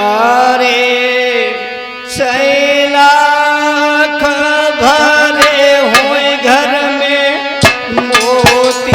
अरे सैला भरे हुए घर में मोती।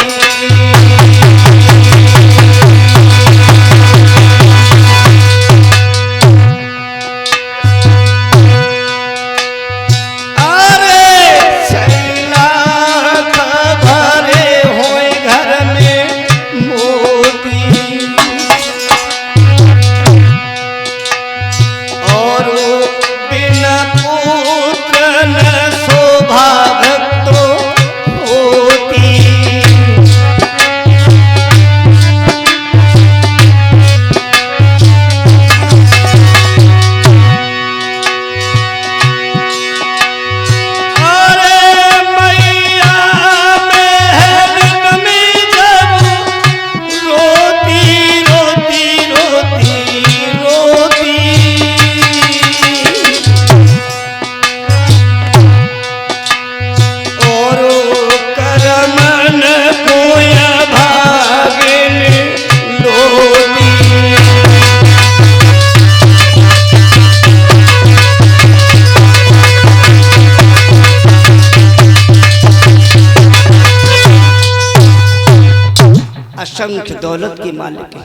असंख्य दौलत की मालिक है,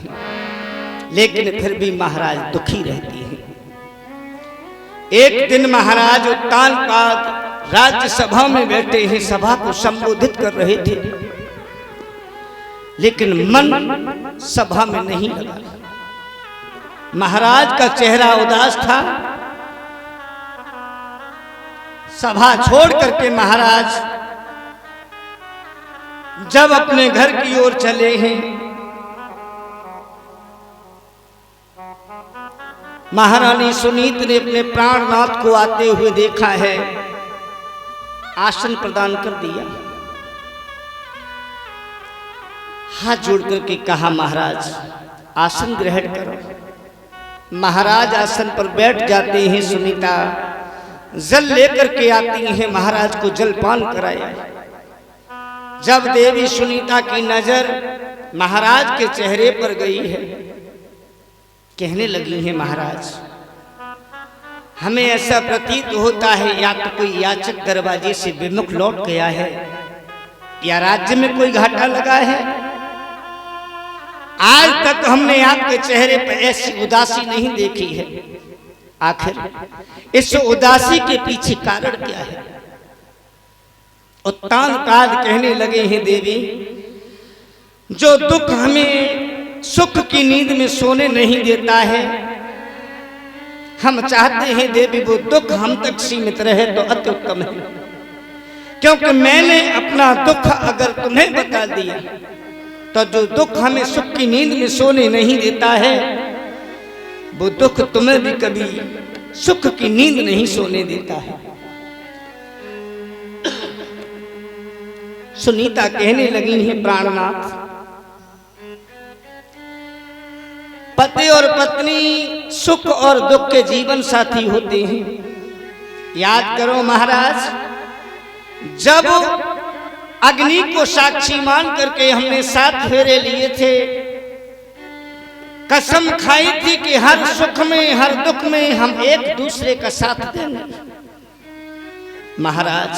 लेकिन फिर भी महाराज दुखी रहती है। एक दिन महाराज उत्तानपाद राज्यसभा में बैठे हैं, सभा को संबोधित कर रहे थे, लेकिन मन सभा में नहीं लगा। महाराज का चेहरा उदास था। सभा छोड़ करके महाराज जब अपने घर की ओर चले हैं, महारानी सुनीत ने अपने प्राणनाथ को आते हुए देखा है, आसन प्रदान कर दिया। हाथ जोड़ करके कहा, महाराज आसन ग्रहण करो। महाराज आसन पर बैठ जाते हैं। सुनीता जल लेकर के आती हैं, महाराज को जलपान कराया। जब देवी सुनीता की नजर महाराज के चेहरे पर गई है, कहने लगी है, महाराज हमें ऐसा प्रतीत होता है या तो कोई याचक दरवाजे से विमुख लौट गया है या राज्य में कोई घाटा लगा है। आज तक हमने आपके चेहरे पर ऐसी उदासी नहीं देखी है। आखिर इस उदासी के पीछे कारण क्या है? उत्तानपाद कहने लगे हैं, देवी जो दुख हमें सुख की नींद में सोने नहीं देता है, हम चाहते हैं देवी वो दुख हम तक सीमित रहे तो अति उत्तम है। क्योंकि मैंने अपना दुख अगर तुम्हें बता दिया तो जो दुख हमें सुख की नींद में सोने नहीं देता है, वो दुख तुम्हें भी कभी सुख की नींद नहीं सोने देता है। सुनीता कहने लगी है, प्राणनाथ पति और पत्नी सुख और दुख के जीवन साथी होते हैं। याद करो महाराज, जब अग्नि को साक्षी मान करके हमने 7 फेरे लिए थे, कसम खाई थी कि हर सुख में हर दुख में हम एक दूसरे का साथ देंगे। महाराज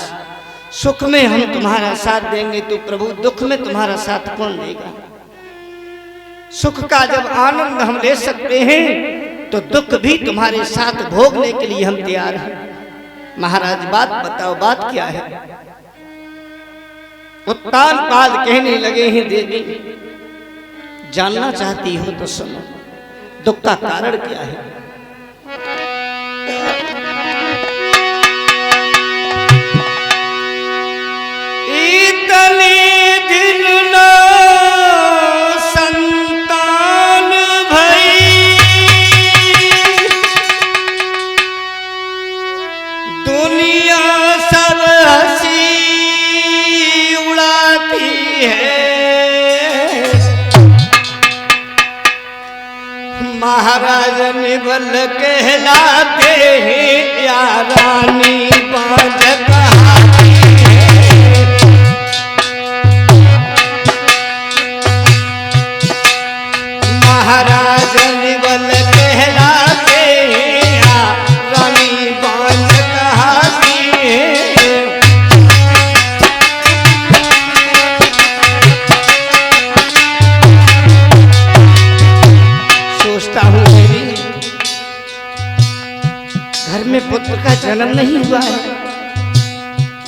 सुख में हम तुम्हारा साथ देंगे तो प्रभु दुख में तुम्हारा साथ कौन देगा? सुख का जब आनंद हम ले सकते हैं तो दुख भी तुम्हारे साथ भोगने के लिए हम तैयार हैं। महाराज बात बताओ, बात क्या है? उत्तानपाद कहने लगे हैं, देवी जानना चाहती हो तो सुनो, दुख का कारण क्या है? इतने दिन न संतान भई, दुनिया सब हंसी उड़ाती है। महाराज निबल कहलाते हैं या रानी बाज कहाती है। महाराज निबल कहलाते जन्म नहीं हुआ है।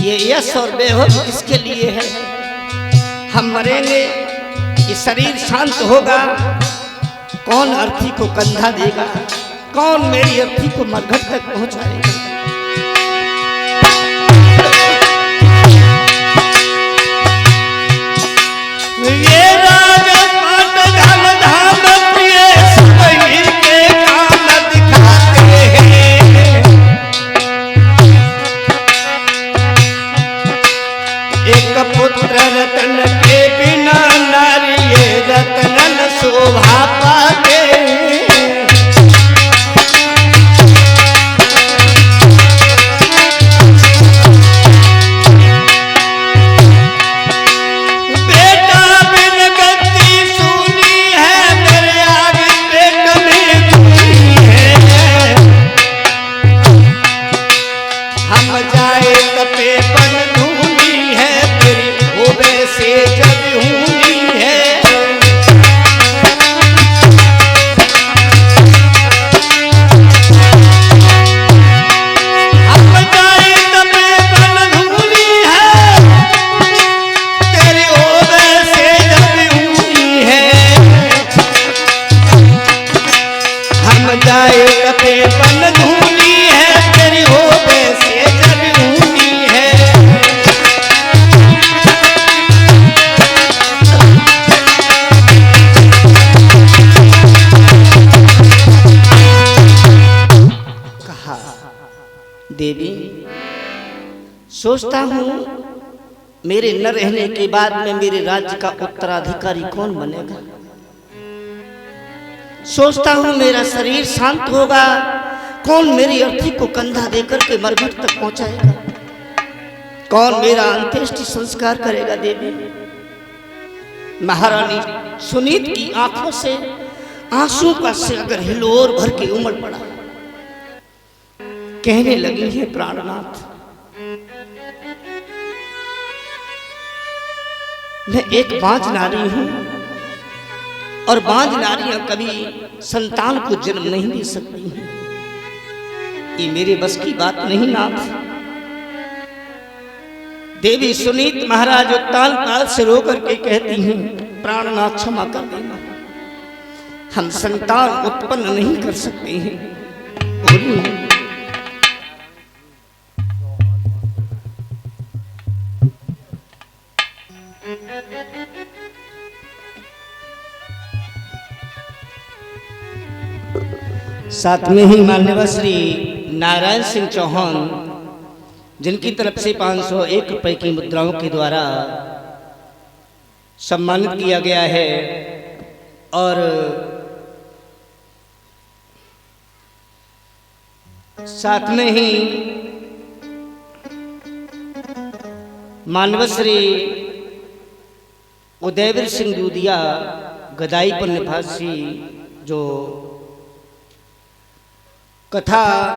ये यश और बेहोश किसके लिए है? हम मरेंगे, ये शरीर शांत होगा, कौन अर्थी को कंधा देगा, कौन मेरी अर्थी को मरघट तक पहुंचाएगा? ये राजपाट धन धाम प्रिय सबही के काम दिखाते हैं। एक पुत्र रतन के बिना नारी रतन शोभा पाते। देवी, सोचता हूँ मेरे न रहने के बाद में मेरे राज्य का उत्तराधिकारी कौन बनेगा। सोचता हूँ मेरा शरीर शांत होगा, कौन मेरी अर्थी को कंधा देकर के मरघट तक पहुंचाएगा, कौन मेरा अंत्येष्टि संस्कार करेगा। देवी, महारानी सुनीत की आंखों से आंसू का सागर हिलोर भर के उमड़ पड़ा। कहने लगी है, प्राणनाथ, मैं एक बांझ नारी हूं और बांझ नारियां कभी संतान को जन्म नहीं दे सकती हैं। ये मेरे बस की बात नहीं नाथ। देवी सुनीत महाराज उत्ताल काल से रो करके कहती हैं, प्राणनाथ क्षमा कर देना, हम संतान उत्पन्न नहीं कर सकते हैं। बोलिए। साथ में ही माननीय श्री नारायण सिंह चौहान, जिनकी तरफ से 501 रुपए की मुद्राओं के द्वारा सम्मानित किया गया है, और साथ में ही माननीय श्री उदयवीर सिंह दूधिया गदाई पर निवासी जो कथा